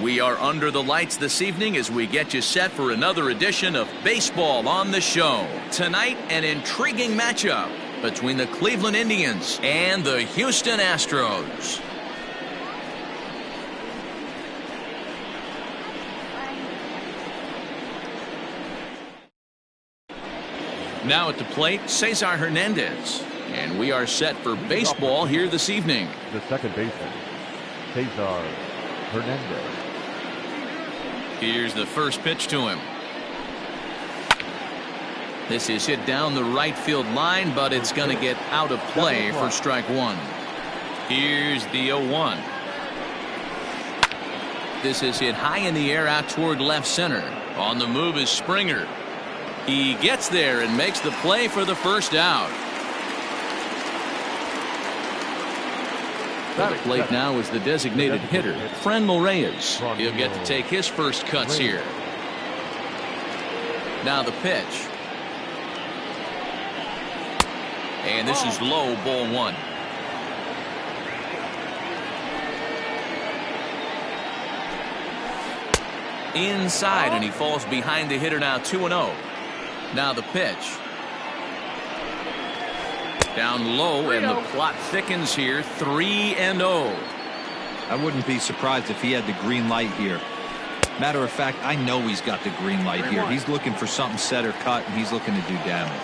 We are under the lights this evening as we get you set for another edition of Baseball on the Show. Tonight, an intriguing matchup between the Cleveland Indians and the Houston Astros. Now at the plate, Cesar Hernandez. And we are set for baseball here this evening. The second baseman, Cesar Hernandez. Here's the first pitch to him. This is hit down the right field line, but it's going to get out of play for strike one. Here's the 0-1. This is hit high in the air out toward left center. On the move is Springer. He gets there and makes the play for the first out. At the plate now is the designated hitter, Franmil Reyes. He'll get to take his first cuts here. Now the pitch. And this is low, ball one. Inside, and he falls behind the hitter now, 2-0. Now the pitch. Down low, and the plot thickens here, 3-0. I wouldn't be surprised if he had the green light here. Matter of fact, I know he's got the green light here. He's looking for something set or cut, and he's looking to do damage.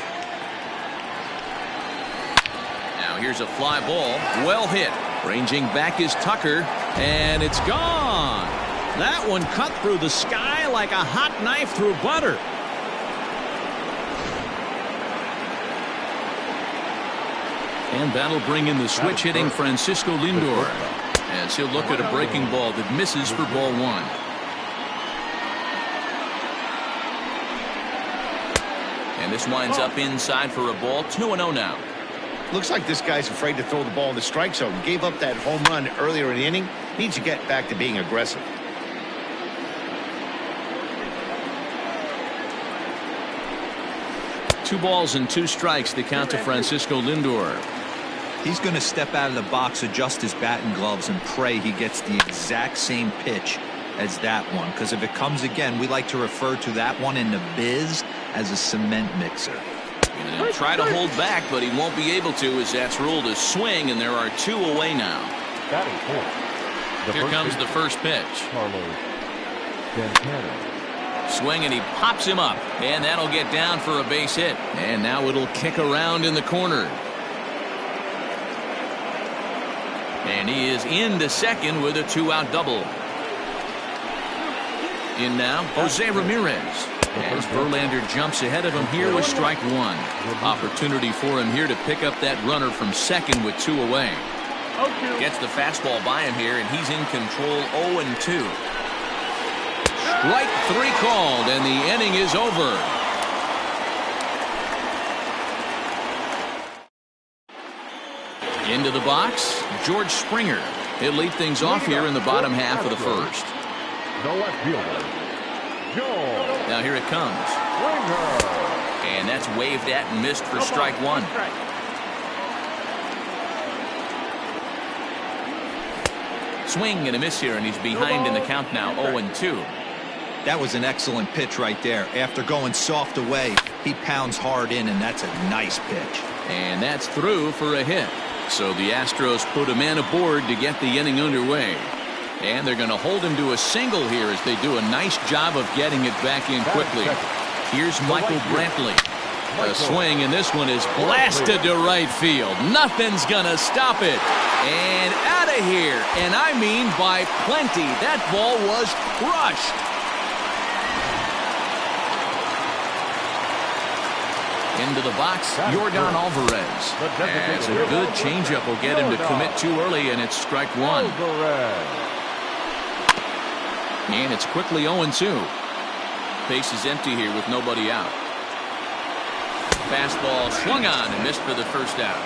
Now here's a fly ball, well hit. Ranging back is Tucker, and it's gone. That one cut through the sky like a hot knife through butter. And that'll bring in the switch hitting Francisco Lindor as he'll look at a breaking ball that misses for ball one. And this winds up inside for a ball, 2-0 now. Looks like this guy's afraid to throw the ball in the strike zone. Gave up that home run earlier in the inning. Needs to get back to being aggressive. Two balls and two strikes to count to Francisco Lindor. He's going to step out of the box, adjust his batting gloves, and pray he gets the exact same pitch as that one. Because if it comes again, we like to refer to that one in the biz as a cement mixer. And he'll try to hold back, but he won't be able to, as that's ruled a swing, and there are two away now. Here comes the first pitch. Swing, and he pops him up, and that'll get down for a base hit. And now it'll kick around in the corner. And he is into second with a two-out double. In now, Jose Ramirez. As Verlander jumps ahead of him here with strike one. Opportunity for him here to pick up that runner from second with two away. Gets the fastball by him here, and he's in control, 0-2. Strike three called, and the inning is over. Into the box, George Springer. He'll lead things off here in the bottom half of the first. Now here it comes. And that's waved at and missed for strike one. Swing and a miss here, and he's behind in the count now, 0-2. That was an excellent pitch right there. After going soft away, he pounds hard in, and that's a nice pitch. And that's through for a hit. So the Astros put a man aboard to get the inning underway. And they're going to hold him to a single here as they do a nice job of getting it back in quickly. Here's Michael Brantley. A swing, and this one is blasted to right field. Nothing's going to stop it. And out of here. And I mean by plenty. That ball was crushed. Into the box, Yordan Alvarez. As a good changeup will get him to commit too early, and it's strike one. And it's quickly 0-2. Base is empty here with nobody out. Fastball swung on and missed for the first out.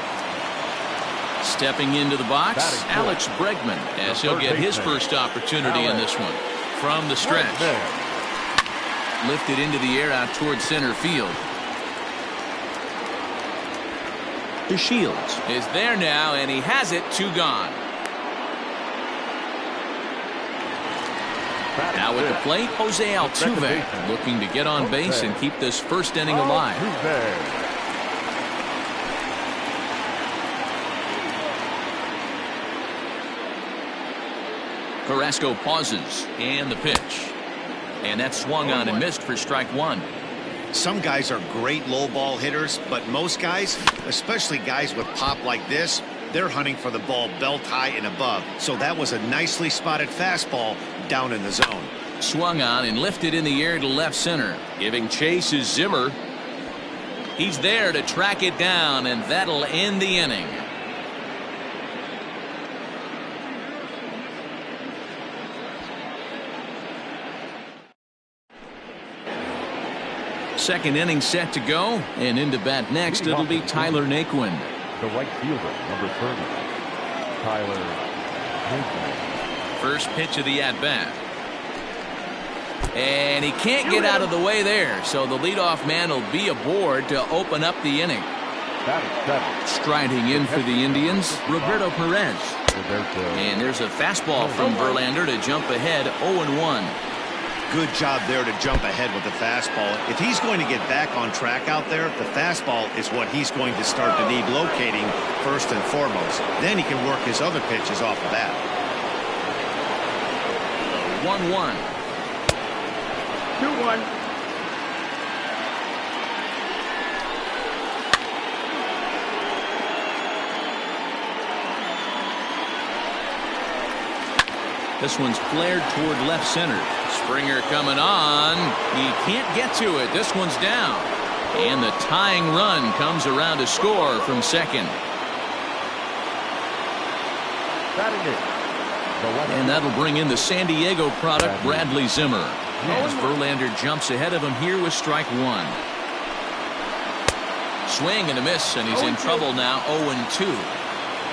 Stepping into the box, Alex Bregman, as he'll get his first opportunity in this one. From the stretch. Lifted into the air out towards center field. DeShields is there now, and he has it, two gone. Now at the plate, Jose Altuve looking to get on base and keep this first inning alive. Carrasco pauses, and the pitch. And that swung on and missed for strike one. Some guys are great low ball hitters, but most guys, especially guys with pop like this, they're hunting for the ball belt high and above. So that was a nicely spotted fastball down in the zone. Swung on and lifted in the air to left center. Giving chase is Zimmer. He's there to track it down, and that'll end the inning. Second inning set to go, and into bat next it'll be Tyler Naquin. The right fielder, number 30, Tyler Naquin. First pitch of the at-bat. And he can't get out of the way there, so the leadoff man will be aboard to open up the inning. Striding in for the Indians, Roberto Perez. And there's a fastball from Verlander to jump ahead 0-1. Good job there to jump ahead with the fastball. If he's going to get back on track out there, the fastball is what he's going to start to need locating first and foremost. Then he can work his other pitches off of that. 1-1. 2-1. This one's flared toward left center. Springer coming on. He can't get to it. This one's down. And the tying run comes around to score from second. And that'll bring in the San Diego product, Bradley Zimmer. As Verlander jumps ahead of him here with strike one. Swing and a miss, and he's in trouble now, 0-2.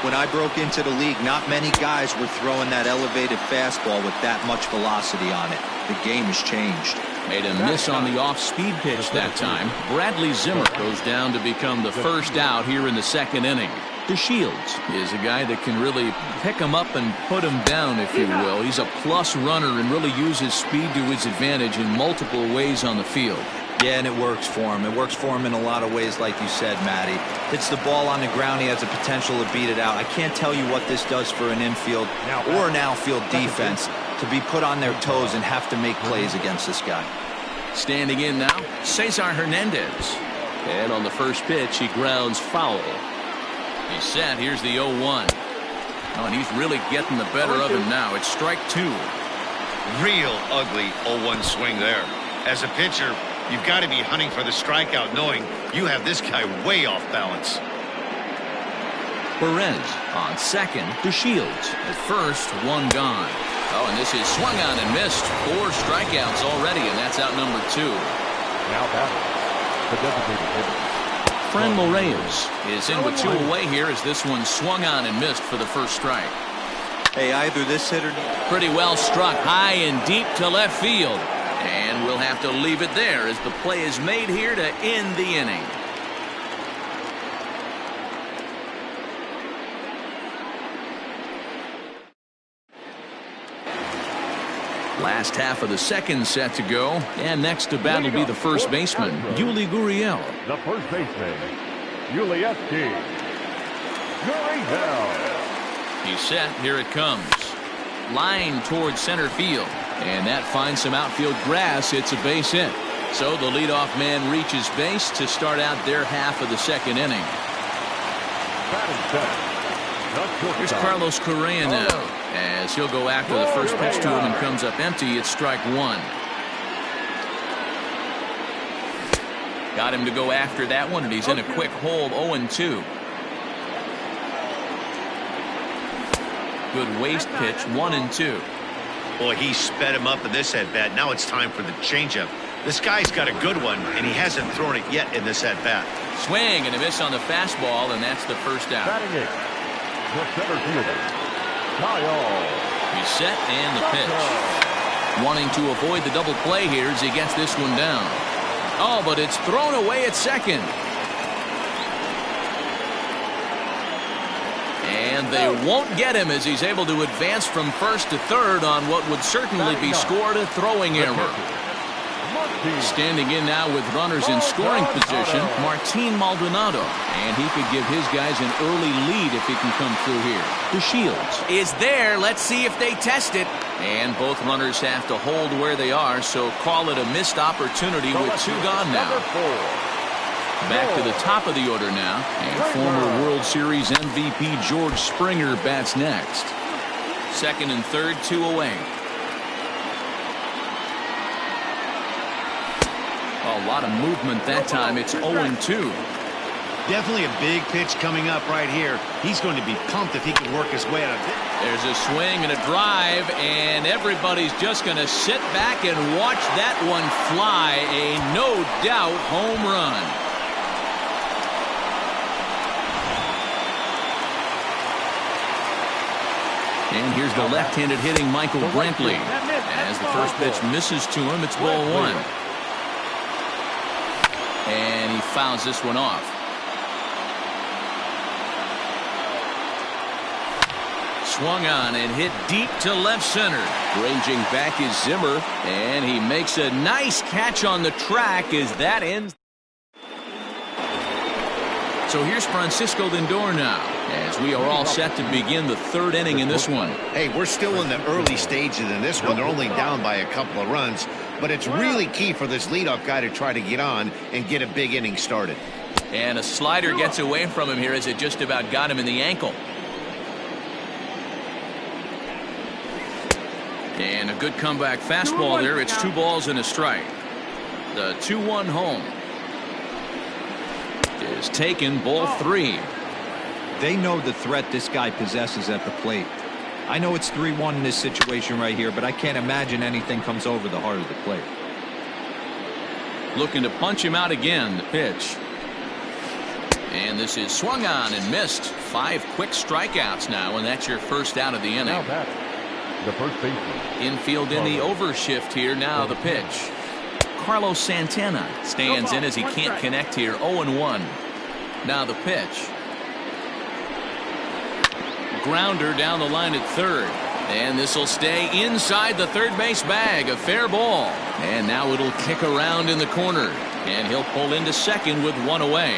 When I broke into the league, not many guys were throwing that elevated fastball with that much velocity on it. The game has changed. Made a miss on the off-speed pitch that time. Bradley Zimmer goes down to become the first out here in the second inning. DeShields is a guy that can really pick him up and put him down, if you will. He's a plus runner and really uses speed to his advantage in multiple ways on the field. Yeah, and it works for him. It works for him in a lot of ways, like you said, Matty. Hits the ball on the ground. He has the potential to beat it out. I can't tell you what this does for an infield or an outfield defense to be put on their toes and have to make plays against this guy. Standing in now, Cesar Hernandez. And on the first pitch, he grounds foul. He's set. Here's the 0-1. Oh, and he's really getting the better of him now. It's strike two. Real ugly 0-1 swing there. As a pitcher, you've got to be hunting for the strikeout, knowing you have this guy way off balance. Perez on second to Shields. At first, one gone. Oh, and this is swung on and missed. 4 strikeouts already, and that's out number 2. Now batting, the designated hitter. Franmil Reyes is in with 2 away here as this one swung on and missed for the first strike. Hey, either this hitter pretty well struck high and deep to left field. And we'll have to leave it there as the play is made here to end the inning. Last half of the second set to go. And next to bat will be the first baseman, Yuli Gurriel. The first baseman, Yuli Gurriel. He's set. Here it comes. Line towards center field. And that finds some outfield grass. It's a base hit. So the leadoff man reaches base to start out their half of the second inning. Here's Carlos Correa now, as he'll go after the first pitch to him and comes up empty. It's strike 1. Got him to go after that one, and he's in a quick hold, 0-2. Good waist pitch, 1-2. Boy, he sped him up in this at-bat. Now it's time for the changeup. This guy's got a good one, and he hasn't thrown it yet in this at-bat. Swing and a miss on the fastball, and that's the first out. The center fielder, Kyle. He's set and the pitch. Wanting to avoid the double play here as he gets this one down. Oh, but it's thrown away at second. And And they won't get him as he's able to advance from first to third on what would certainly be scored a throwing error. Standing in now with runners in scoring position, Martin Maldonado. And he could give his guys an early lead if he can come through here. The Shields is there. Let's see if they test it. And both runners have to hold where they are, so call it a missed opportunity with 2 gone now. Back to the top of the order now. And former World Series MVP George Springer bats next. Second and third, 2 away. A lot of movement that time. It's 0-2. Definitely a big pitch coming up right here. He's going to be pumped if he can work his way out of it. There's a swing and a drive, and everybody's just going to sit back and watch that one fly. A no-doubt home run. And here's the left-handed hitting Michael Brantley. As the first pitch misses to him, it's ball 1. And he fouls this one off. Swung on and hit deep to left center. Ranging back is Zimmer, and he makes a nice catch on the track as that ends. So here's Francisco Lindor now, as we are all set to begin the 3rd inning in this one. Hey, we're still in the early stages in this one. They're only down by a couple of runs, but it's really key for this leadoff guy to try to get on and get a big inning started. And a slider gets away from him here as it just about got him in the ankle. And a good comeback fastball there. It's 2 balls and a strike. The 2-1 home is taken, ball 3. They know the threat this guy possesses at the plate. I know it's 3-1 in this situation right here, but I can't imagine anything comes over the heart of the plate. Looking to punch him out again. The pitch. And this is swung on and missed. 5 quick strikeouts now, and that's your first out of the inning. Now batting, the first baseman. Infield in the overshift here. Now the pitch. Carlos Santana stands in as he can't connect here. 0-1. Now the pitch. Grounder down the line at third. And this will stay inside the third base bag. A fair ball. And now it'll kick around in the corner. And he'll pull into second with 1 away.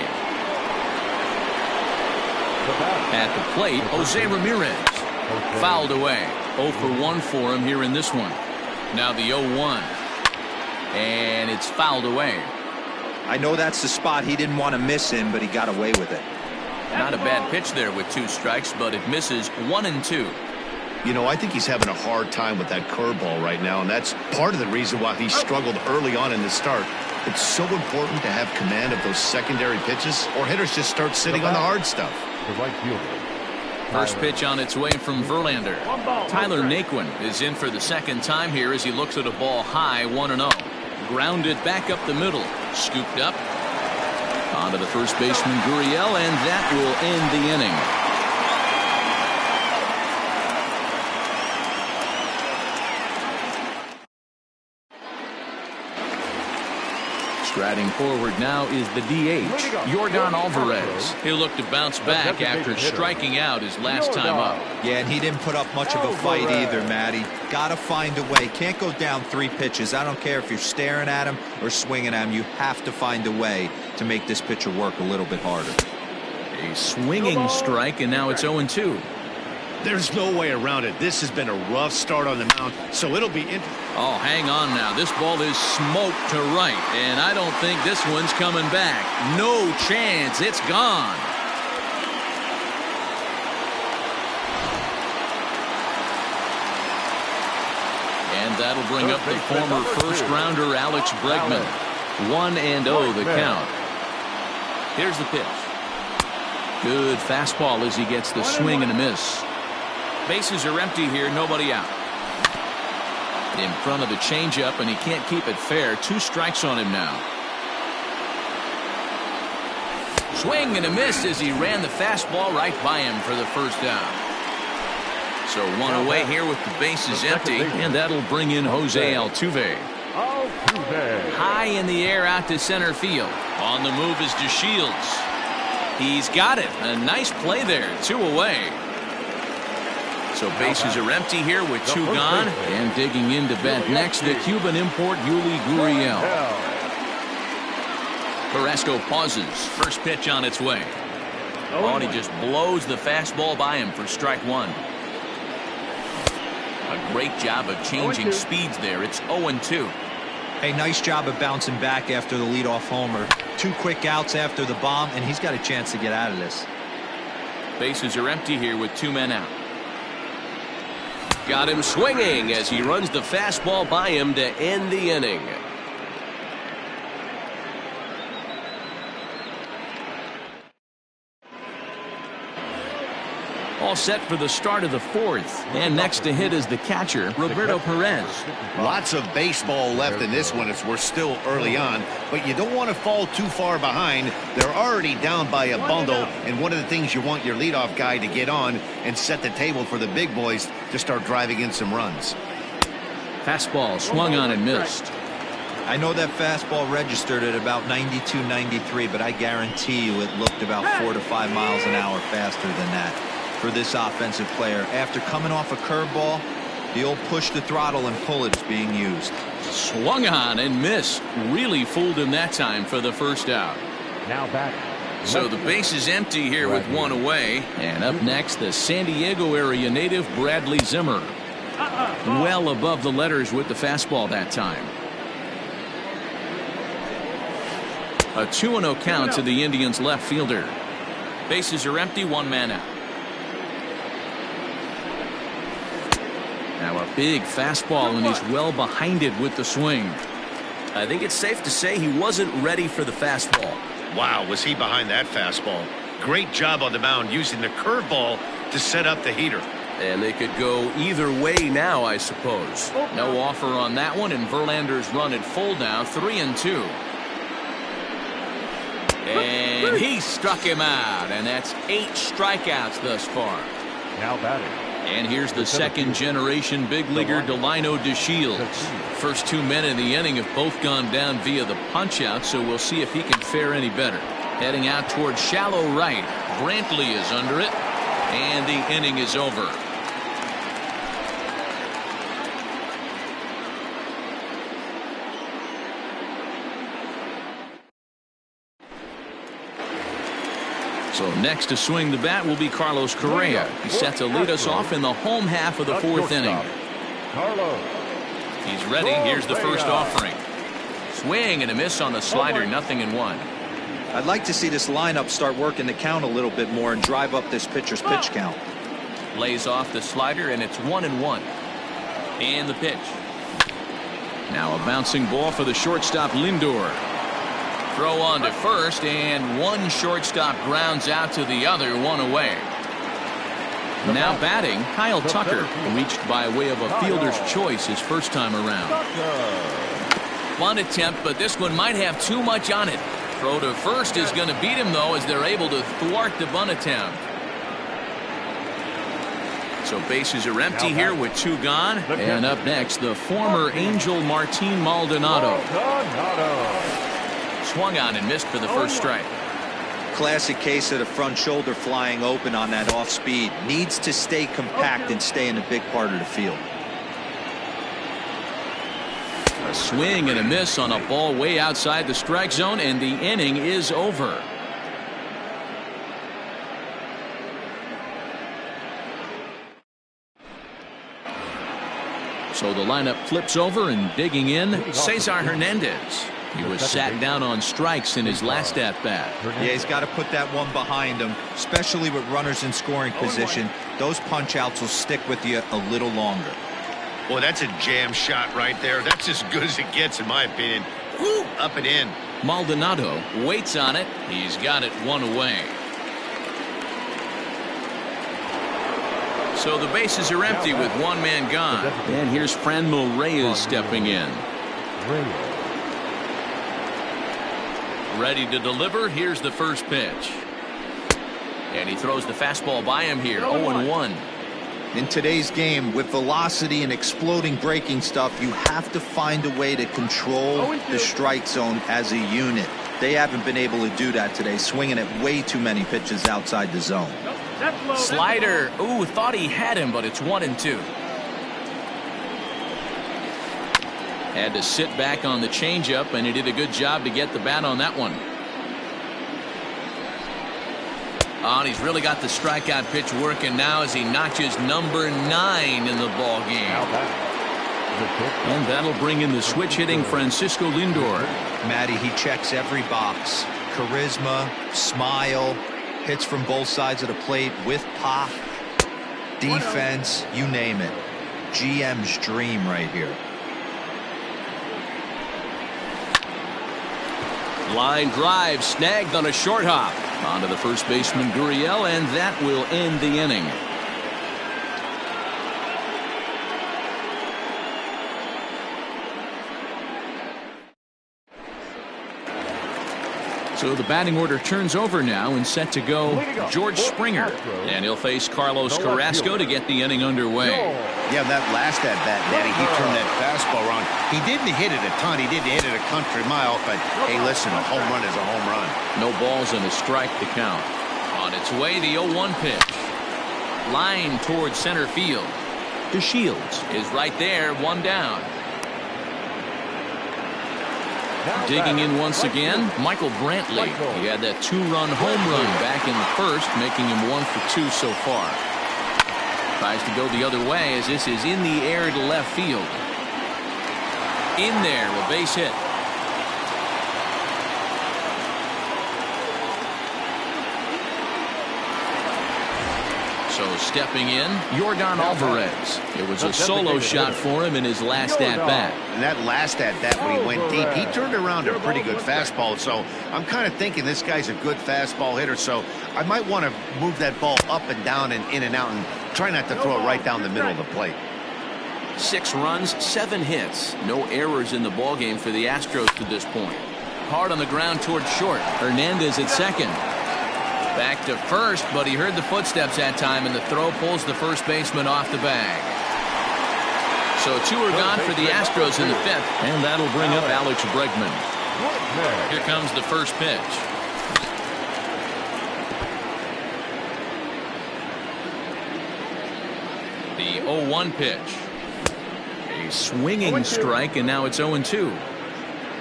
At the plate, Jose Ramirez. Fouled away. 0 for 1 for him here in this one. Now the 0-1. And it's fouled away. I know that's the spot he didn't want to miss in, but he got away with it. Not a bad pitch there with 2 strikes, but it misses 1-2. You know, I think he's having a hard time with that curveball right now, and that's part of the reason why he struggled early on in the start. It's so important to have command of those secondary pitches, or hitters just start sitting on the hard stuff. The right fielder. First pitch on its way from Verlander. Tyler Naquin is in for the second time here as he looks at a ball high, 1-0. Grounded back up the middle. Scooped up. Onto the first baseman, Gurriel, and that will end the inning. Striding forward now is the DH, Yordan Alvarez. He'll look to bounce back after striking out his last time up. Yeah, and he didn't put up much of a fight either, Matty. Gotta find a way. Can't go down 3 pitches. I don't care if you're staring at him or swinging at him. You have to find a way to make this pitcher work a little bit harder. A swinging strike, and now it's 0-2. There's no way around it. This has been a rough start on the mound, so it'll be Oh, hang on now. This ball is smoked to right, and I don't think this one's coming back. No chance. It's gone. And that'll bring up the former first-rounder Alex Bregman. 1-0 the count. Here's the pitch. Good fastball as he gets the swing and a miss. Bases are empty here, nobody out. In front of the changeup, and he can't keep it fair. 2 strikes on him now. Swing and a miss as he ran the fastball right by him for the first down. So 1 away here with the bases empty, and that'll bring in Jose Altuve. High in the air out to center field. On the move is DeShields. He's got it. A nice play there. 2 away. So bases are empty here with 2 gone. And digging in to bat next, the Cuban import Yuli Gurriel. Carrasco pauses. First pitch on its way. Oh, and he just blows the fastball by him for strike 1. A great job of changing speeds there. It's 0-2. Hey, nice job of bouncing back after the leadoff homer. 2 quick outs after the bomb, and he's got a chance to get out of this. Bases are empty here with 2 men out. Got him swinging as he runs the fastball by him to end the inning. All set for the start of the 4th. And next to hit is the catcher, Roberto Perez. Lots of baseball left in this one as we're still early on, but you don't want to fall too far behind. They're already down by a bundle, and one of the things you want your leadoff guy to get on and set the table for the big boys to start driving in some runs. Fastball swung on and missed. I know that fastball registered at about 92, 93, but I guarantee you it looked about 4 to 5 miles an hour faster than that. For this offensive player, after coming off a curveball, the old push the throttle and pull it is being used. Swung on and missed. Really fooled him that time for the first out. Now batting. So the base is empty here with 1 away. And up next, the San Diego area native Bradley Zimmer. Well above the letters with the fastball that time. A 2-0 count to the Indians left fielder. Bases are empty, 1 man out. Now a big fastball, and he's well behind it with the swing. I think it's safe to say he wasn't ready for the fastball. Wow, was he behind that fastball. Great job on the mound using the curveball to set up the heater. And they could go either way now, I suppose. No offer on that one, and Verlander's run at full now, 3-2. And he struck him out, and that's 8 strikeouts thus far. Now batting. And here's the second-generation big leaguer Delino DeShields. First 2 men in the inning have both gone down via the punch-out, so we'll see if he can fare any better. Heading out towards shallow right. Brantley is under it, and the inning is over. So next to swing the bat will be Carlos Correa. He's set to lead us off in the home half of the 4th inning. He's ready. Here's the first offering. Swing and a miss on the slider. 0-1. I'd like to see this lineup start working the count a little bit more and drive up this pitcher's pitch count. Lays off the slider, and it's 1-1. And the pitch. Now a bouncing ball for the shortstop Lindor. Throw on to first, and one shortstop grounds out to the other, 1 away. Now batting, Kyle Tucker, reached by way of a fielder's choice his first time around. Bunt attempt, but this one might have too much on it. Throw to first is going to beat him, though, as they're able to thwart the bunt attempt. So bases are empty here with 2 gone. And up next, the former Angel Martin Maldonado. Swung on and missed for the first strike. Classic case of the front shoulder flying open on that off speed. Needs to stay compact and stay in a big part of the field. A swing and a miss on a ball way outside the strike zone, and the inning is over. So the lineup flips over, and digging in, Cesar Hernandez. He was sat down on strikes in his last at-bat. Yeah, he's got to put that one behind him, especially with runners in scoring position. Those punch-outs will stick with you a little longer. Boy, that's a jam shot right there. That's as good as it gets, in my opinion. Woo, up and in. Maldonado waits on it. He's got it 1 away. So the bases are empty with 1 man gone. And here's Franmil Reyes stepping in. Ready to deliver. Here's the first pitch. And he throws the fastball by him here. 0-1. In today's game, with velocity and exploding breaking stuff, you have to find a way to control the strike zone as a unit. They haven't been able to do that today, swinging at way too many pitches outside the zone. Slider. Ooh, thought he had him, but it's 1-2. Had to sit back on the changeup, and he did a good job to get the bat on that one. Oh, and he's really got the strikeout pitch working now as he notches number 9 in the ball game. And that'll bring in the switch hitting Francisco Lindor. Matty, he checks every box. Charisma, smile, hits from both sides of the plate with pop, defense, you name it. GM's dream right here. Line drive snagged on a short hop. Onto the first baseman Gurriel, and that will end the inning. So the batting order turns over now and set to go George Springer. And he'll face Carlos Carrasco to get the inning underway. Yeah, that last at-bat, Danny, he turned that fastball around. He didn't hit it a ton. He didn't hit it a country mile. But, hey, listen, a home run is a home run. No balls and a strike to count. On its way, the 0-1 pitch. Line towards center field. DeShields is right there, one down. Digging in once again, Michael Brantley. He had that 2-run home run back in the first, making him 1 for 2 so far. Tries to go the other way as this is in the air to left field. In there, a base hit. So stepping in, Yordan Alvarez. It was a solo shot for him in his last at-bat. And that last at-bat when he went deep, he turned around a pretty good fastball. So I'm kind of thinking this guy's a good fastball hitter. So I might want to move that ball up and down and in and out and try not to throw it right down the middle of the plate. 6 runs, 7 hits. No errors in the ballgame for the Astros to this point. Hard on the ground towards short. Hernandez at second. Back to first, but he heard the footsteps that time, and the throw pulls the first baseman off the bag. So 2 are gone for the Astros in the 5th. And that'll bring up Alex Bregman. Here comes the first pitch. The 0-1 pitch. A swinging strike, and now it's 0-2.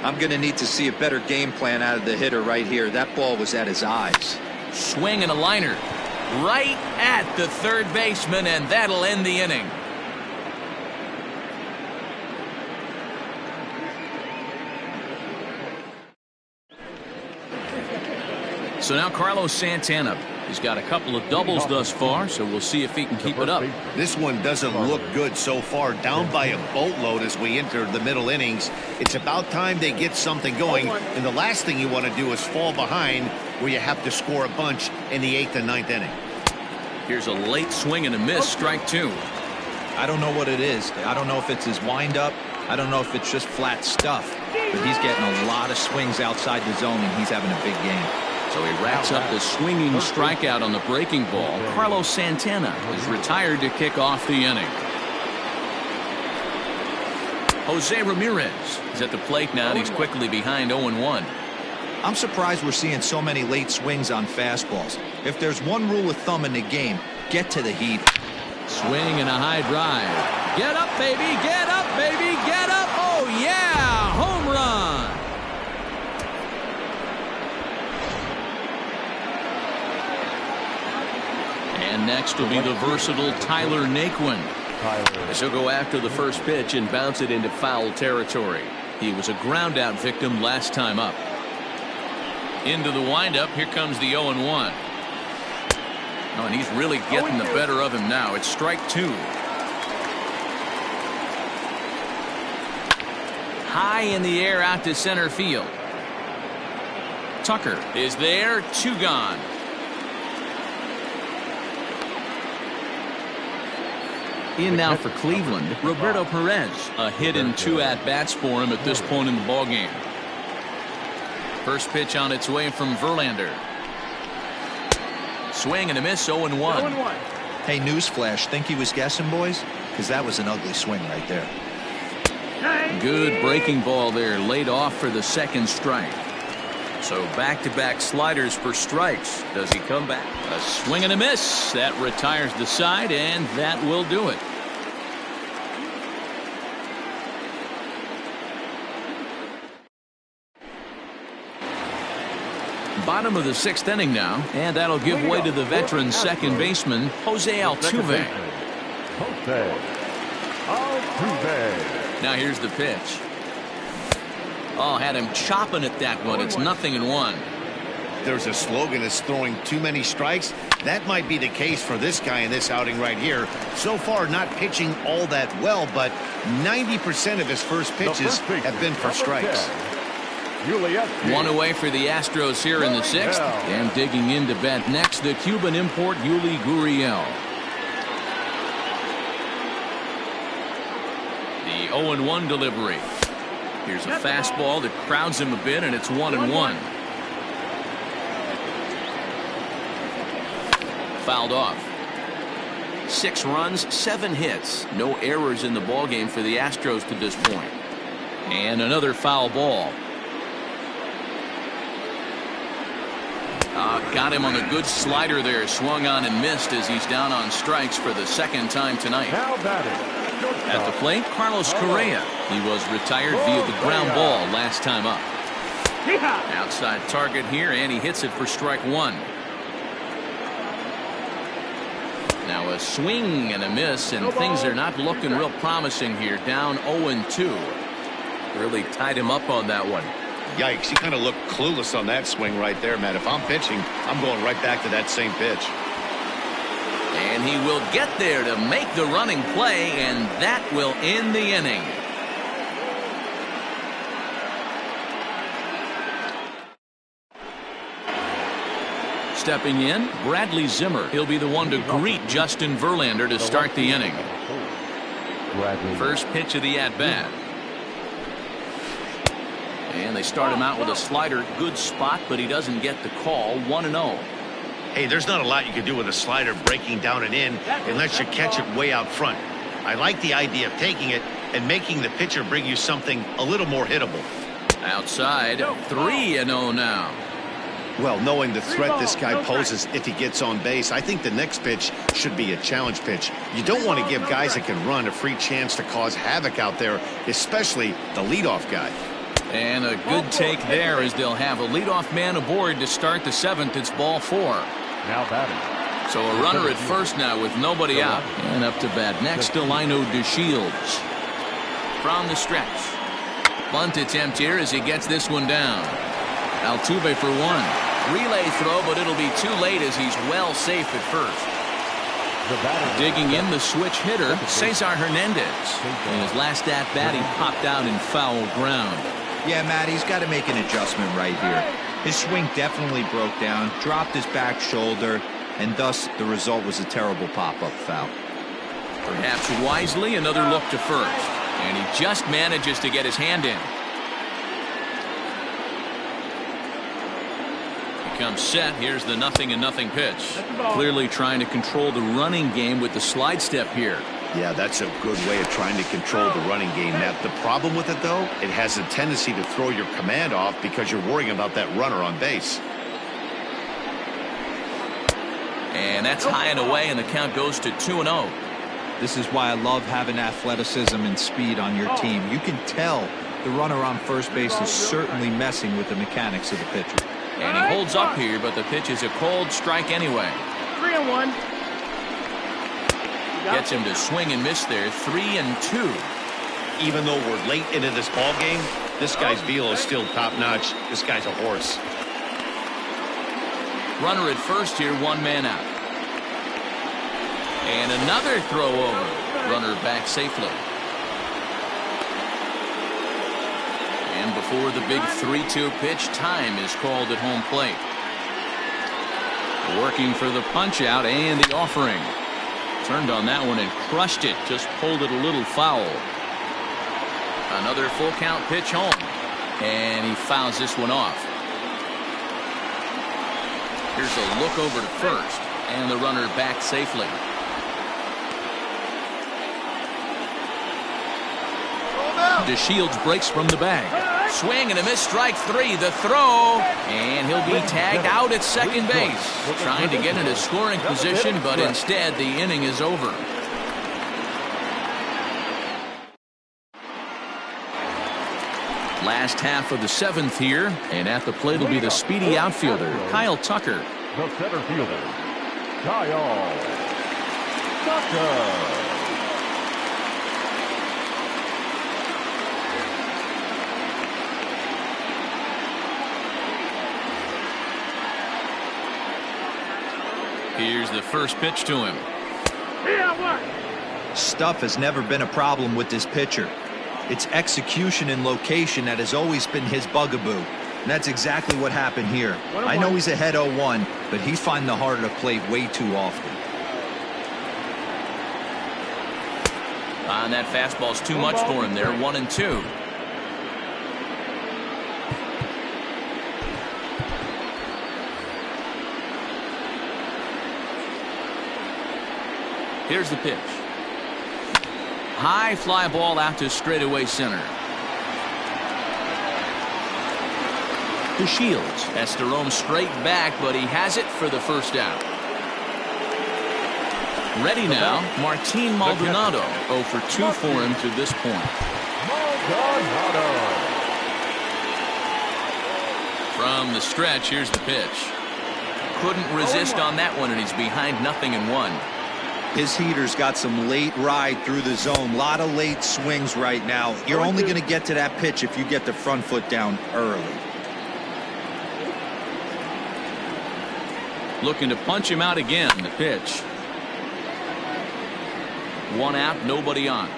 I'm going to need to see a better game plan out of the hitter right here. That ball was at his eyes. Swing and a liner right at the third baseman, and that'll end the inning. So now Carlos Santana. He's got a couple of doubles thus far, so we'll see if he can keep it up. This one doesn't look good so far. Down by a boatload as we enter the middle innings. It's about time they get something going. And the last thing you want to do is fall behind where you have to score a bunch in the 8th and 9th inning. Here's a late swing and a miss, strike 2. I don't know what it is. I don't know if it's his windup. I don't know if it's just flat stuff. But he's getting a lot of swings outside the zone, and he's having a big game. So he racks up the swinging strikeout on the breaking ball. Carlos Santana is retired to kick off the inning. Jose Ramirez is at the plate now, and he's quickly behind 0-1. I'm surprised we're seeing so many late swings on fastballs. If there's one rule of thumb in the game, get to the heat. Swing and a high drive. Get up, baby. Get up, baby. Get up. Oh, yeah. Home run. And next will be the versatile Tyler Naquin. As he'll go after the first pitch and bounce it into foul territory. He was a ground out victim last time up. Into the windup. Here comes the 0-1. Oh, and he's really getting the better of him now. It's strike 2. High in the air out to center field. Tucker is there. 2 gone. In now for Cleveland, Roberto Perez. A hit in 2 at-bats for him at this point in the ballgame. First pitch on its way from Verlander. Swing and a miss, 0-1. Hey, newsflash, think he was guessing, boys? Because that was an ugly swing right there. Good breaking ball there, laid off for the second strike. So back-to-back sliders for strikes. Does he come back? A swing and a miss. That retires the side, and that will do it. Bottom of the 6th inning now, and that'll give way to the veteran second baseman, Jose Altuve. Jose Altuve. Now here's the pitch. Oh, had him chopping at that one. It's 0-1. There's a slogan that's throwing too many strikes. That might be the case for this guy in this outing right here. So far, not pitching all that well, but 90% of his first pitches have been for strikes. One away for the Astros here in the 6th. And digging in to bat next, the Cuban import, Yuli Gurriel. The 0-1 delivery. Here's a fastball that crowds him a bit, and it's 1-1. Fouled off. 6 runs, 7 hits. No errors in the ballgame for the Astros to this point. And another foul ball. Got him on a good slider there. Swung on and missed as he's down on strikes for the 2nd time tonight. At the plate, Carlos Correa. He was retired via the ground ball last time up. Outside target here, and he hits it for strike 1. Now a swing and a miss, and things are not looking real promising here. Down 0-2. Really tied him up on that one. Yikes, he kind of looked clueless on that swing right there, Matt. If I'm pitching, I'm going right back to that same pitch. And he will get there to make the running play, and that will end the inning. Stepping in, Bradley Zimmer. He'll be the one to greet Justin Verlander to start the inning. First pitch of the at-bat. And they start him out with a slider. Good spot, but he doesn't get the call. 1-0. Hey, there's not a lot you can do with a slider breaking down and in unless you catch it way out front. I like the idea of taking it and making the pitcher bring you something a little more hittable. Outside, 3-0 now. Well, knowing the threat this guy poses if he gets on base, I think the next pitch should be a challenge pitch. You don't want to give guys that can run a free chance to cause havoc out there, especially the leadoff guy. And a good take there as they'll have a leadoff man aboard to start the 7th. It's ball 4. Now batting. So a runner at first now with nobody out. And up to bat next, Delino DeShields. From the stretch. Bunt attempt here as he gets this one down. Altuve for 1. Relay throw, but it'll be too late as he's well safe at first. Digging in the switch hitter, Cesar Hernandez. In his last at-bat, he popped out in foul ground. Yeah, Matt, he's got to make an adjustment right here. His swing definitely broke down, dropped his back shoulder, and thus the result was a terrible pop-up foul. Perhaps wisely, another look to first. And he just manages to get his hand in. Comes set. Here's the 0-0 pitch. Clearly trying to control the running game with the slide step here. Yeah, that's a good way of trying to control the running game. Now, the problem with it, though, it has a tendency to throw your command off because you're worrying about that runner on base. And that's high and away, and the count goes to 2-0. This is why I love having athleticism and speed on your team. You can tell the runner on first base is certainly messing with the mechanics of the pitcher. And he holds up here, but the pitch is a cold strike anyway. 3-1. Gets him to swing and miss there. 3-2. Even though we're late into this ball game, this guy's velo is still top-notch. This guy's a horse. Runner at first here, 1 man out. And another throw over. Runner back safely. And before the big 3-2 pitch, time is called at home plate. Working for the punch out and the offering. Turned on that one and crushed it. Just pulled it a little foul. Another full count pitch home. And he fouls this one off. Here's a look over to first. And the runner back safely. DeShields breaks from the bag. Swing and a miss, strike three. The throw, and he'll be tagged out at second base. Trying to get into scoring position, but instead the inning is over. Last half of the seventh here, and at the plate will be the speedy outfielder, Kyle Tucker. The center fielder, Kyle Tucker. Here's the first pitch to him. Stuff has never been a problem with this pitcher. It's execution and location that has always been his bugaboo. And that's exactly what happened here. I know he's ahead 0-1, but he's finding the heart of the plate way too often. And that fastball's too much for him there. 1-2. Here's the pitch. High fly ball out to straightaway center. To Shields. Has to roam straight back, but he has it for the first out. Ready now, Martin Maldonado. 0 for 2 for him to this point. Maldonado. From the stretch, here's the pitch. Couldn't resist on that one, and he's behind 0-1. His heater's got some late ride through the zone. A lot of late swings right now. You're only going to get to that pitch if you get the front foot down early. Looking to punch him out again. The pitch. 1 out, nobody on.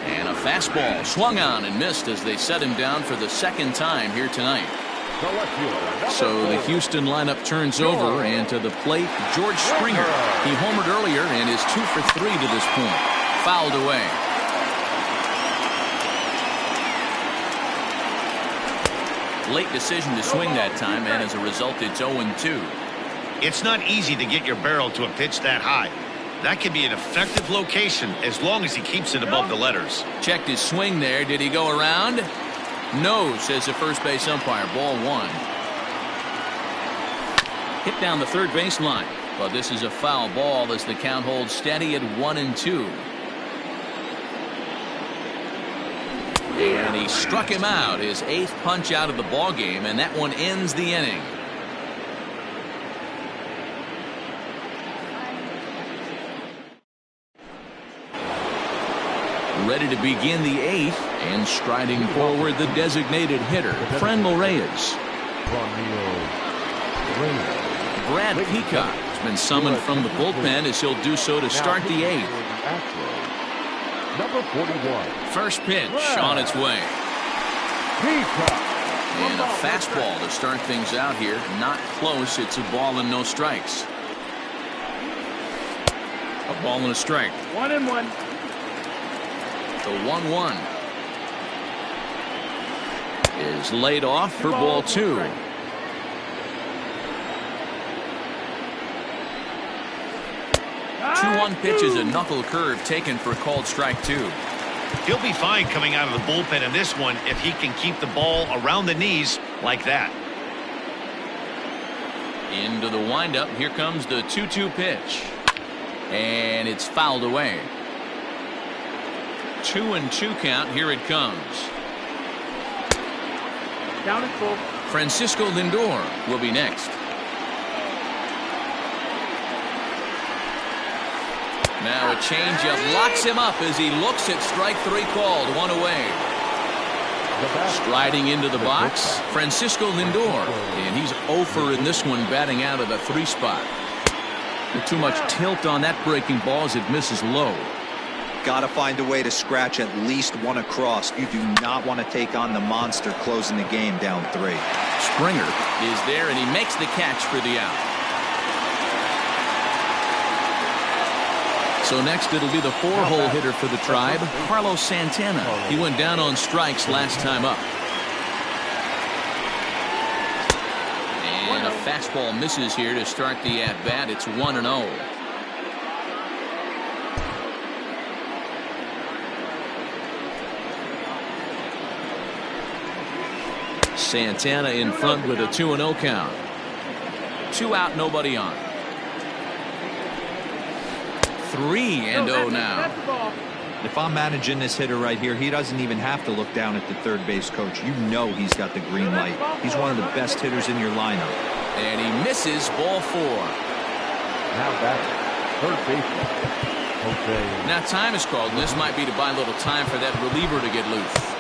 And a fastball swung on and missed as they set him down for the second time here tonight. So the Houston lineup turns over, and to the plate, George Springer. He homered earlier and is 2 for 3 to this point. Fouled away. Late decision to swing that time, and as a result, it's 0-2. It's not easy to get your barrel to a pitch that high. That can be an effective location as long as he keeps it above the letters. Checked his swing there. Did he go around? No, says the first base umpire. Ball 1. Hit down the third baseline, but this is a foul ball as the count holds steady at 1-2. And he struck him out, his 8th punch out of the ball game, and that one ends the inning. Ready to begin the 8th, and striding forward the designated hitter, Franmil Reyes. Brad Peacock has been summoned from the bullpen as he'll do so to start the 8th. Number 41. First pitch on its way. Peacock. And a fastball to start things out here. Not close. It's a ball and no strikes. A ball and a strike. 1-1. The 1-1 is laid off for ball 2. The 2-1 pitch is a knuckle curve taken for called strike 2. He'll be fine coming out of the bullpen in this one if he can keep the ball around the knees like that. Into the windup. Here comes the 2-2 pitch. And it's fouled away. 2-2 count. Here it comes. Down and full. Francisco Lindor will be next. Now a changeup locks him up as he looks at strike 3 called. 1 away. Striding into the box, Francisco Lindor, and he's 0 for in this one, batting out of the 3 spot. With too much tilt on that breaking ball as it misses low. Got to find a way to scratch at least one across. You do not want to take on the monster closing the game down 3. Springer is there, and he makes the catch for the out. So next it'll be the 4-hole hitter for the Tribe, Carlos Santana. He went down on strikes last time up. And a fastball misses here to start the at-bat. It's 1-0. Santana in front with a 2-0 count. 2 out, nobody on. 3-0 now. If I'm managing this hitter right here, he doesn't even have to look down at the third base coach. You know he's got the green light. He's one of the best hitters in your lineup. And he misses, ball 4. Now batting, third baseman. Okay. Now time is called, and this might be to buy a little time for that reliever to get loose.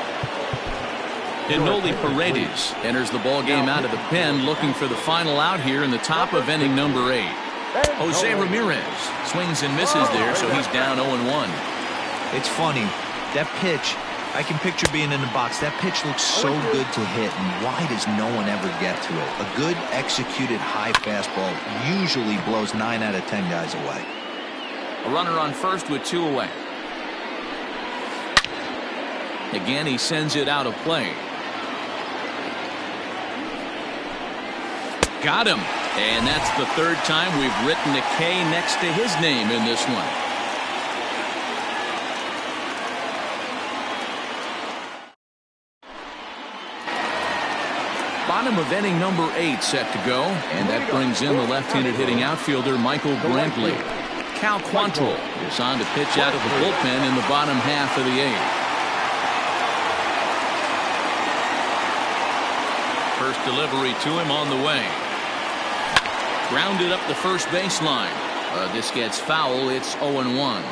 Inoli Paredes enters the ball game out of the pen, looking for the final out here in the top of inning number 8. Jose Ramirez swings and misses there, so he's down 0-1. It's funny, that pitch, I can picture being in the box. That pitch looks so good to hit, and why does no one ever get to it? A good executed high fastball usually blows 9 out of 10 guys away. A runner on first with 2 away. Again, he sends it out of play. Got him. And that's the 3rd time we've written a K next to his name in this one. Bottom of inning number 8 set to go, and that brings in the left-handed hitting outfielder Michael Brantley. Cal Quantrill is on to pitch out of the bullpen in the bottom half of the 8th. First delivery to him on the way. Grounded up the first baseline. This gets foul. It's 0-1.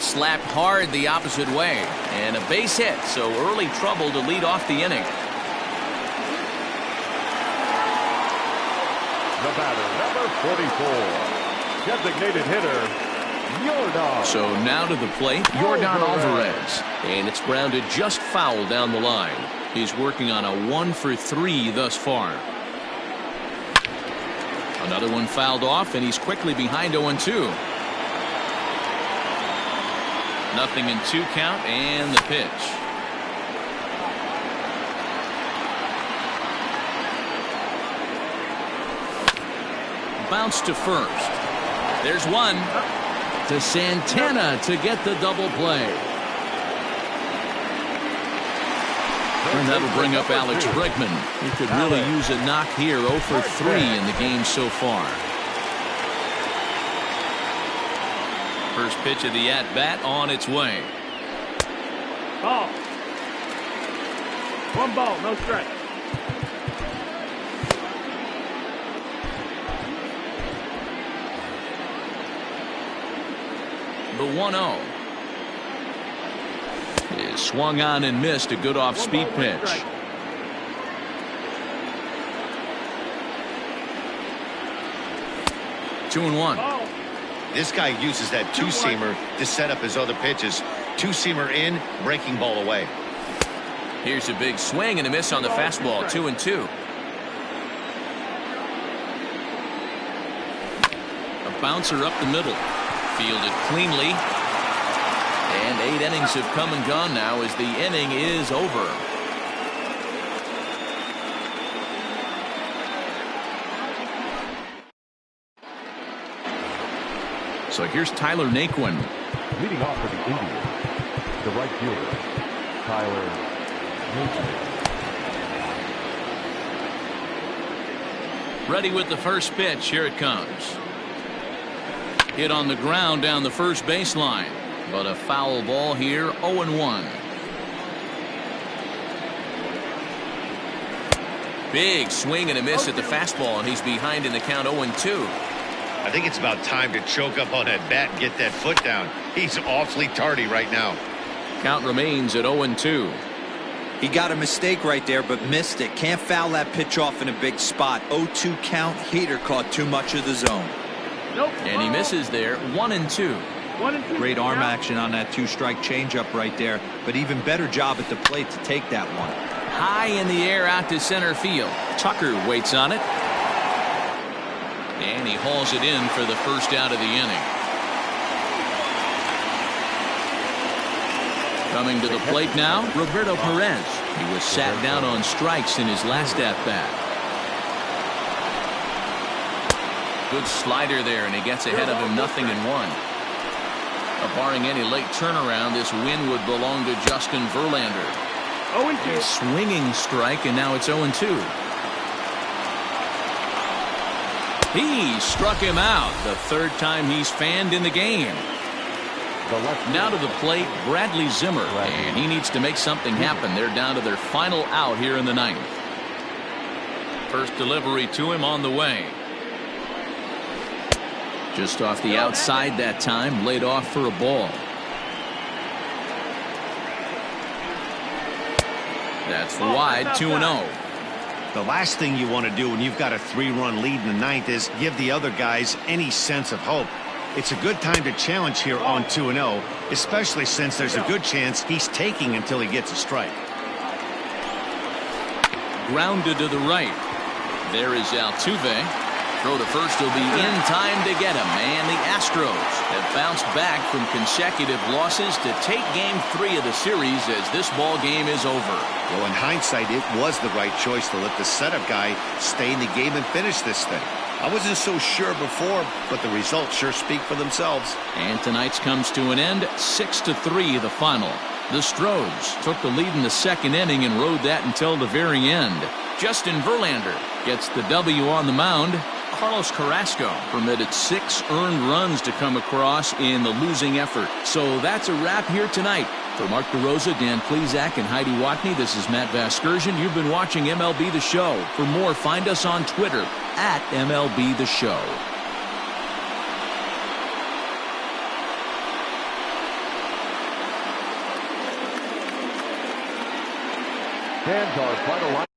Slapped hard the opposite way, and a base hit, so early trouble to lead off the inning. The batter, number 44, designated hitter, Yordan. So now to the plate, Yordan Alvarez, and it's grounded just foul down the line. He's working on a 1-for-3 thus far. Another one fouled off, and he's quickly behind 0-2. Nothing in 2 count, and the pitch. Bounce to first. There's one. To Santana to get the double play. And that'll bring up Alex Bregman. He could really use a knock here. 0-for-3 in the game so far. First pitch of the at-bat on its way. Ball. 1 ball, no strike. The 1-0 is swung on and missed. A good off-speed pitch. Two and 1. This guy uses that 2-seamer to set up his other pitches. 2-seamer in, breaking ball away. Here's a big swing and a miss on the fastball. 2-2. A bouncer up the middle. Fielded cleanly. And 8 innings have come and gone now as the inning is over. So here's Tyler Naquin. Leading off for the Indians, the right fielder, Tyler Naquin. Ready with the first pitch. Here it comes. Hit on the ground down the first baseline. But a foul ball here. 0-1. Big swing and a miss at the fastball, and he's behind in the count. 0-2. I think it's about time to choke up on that bat and get that foot down. He's awfully tardy right now. Count remains at 0-2. He got a mistake right there, but missed it. Can't foul that pitch off in a big spot. 0-2 count. Heater caught too much of the zone. Nope. And he misses there. 1-2. 1-2. Great arm action on that 2-strike changeup right there, but even better job at the plate to take that one. High in the air out to center field. Tucker waits on it. And he hauls it in for the first out of the inning. Coming to the plate now, Roberto Perez. He was sat down on strikes in his last at-bat. Good slider there, and he gets ahead of him. 0-1. Barring any late turnaround, this win would belong to Justin Verlander. 0-2. A swinging strike, and now it's 0-2. He struck him out, the third time he's fanned in the game. Now to the plate, Bradley Zimmer, and he needs to make something happen. They're down to their final out here in the ninth. First delivery to him on the way. Just off the outside that time, laid off for a ball. That's wide, 2-0. The last thing you want to do when you've got a 3-run lead in the ninth is give the other guys any sense of hope. It's a good time to challenge here on 2-0, especially since there's a good chance he's taking until he gets a strike. Grounded to the right. There is Altuve. Throw to first will be in time to get him. And the Astros have bounced back from consecutive losses to take Game 3 of the series as this ball game is over. Well, in hindsight, it was the right choice to let the setup guy stay in the game and finish this thing. I wasn't so sure before, but the results sure speak for themselves. And tonight's comes to an end, 6-3 the final. The Stros took the lead in the second inning and rode that until the very end. Justin Verlander gets the W on the mound. Carlos Carrasco permitted 6 earned runs to come across in the losing effort. So that's a wrap here tonight. For Mark DeRosa, Dan Plesac, and Heidi Watney, this is Matt Vasgersian. You've been watching MLB The Show. For more, find us on Twitter at MLB The Show. Fans are final line.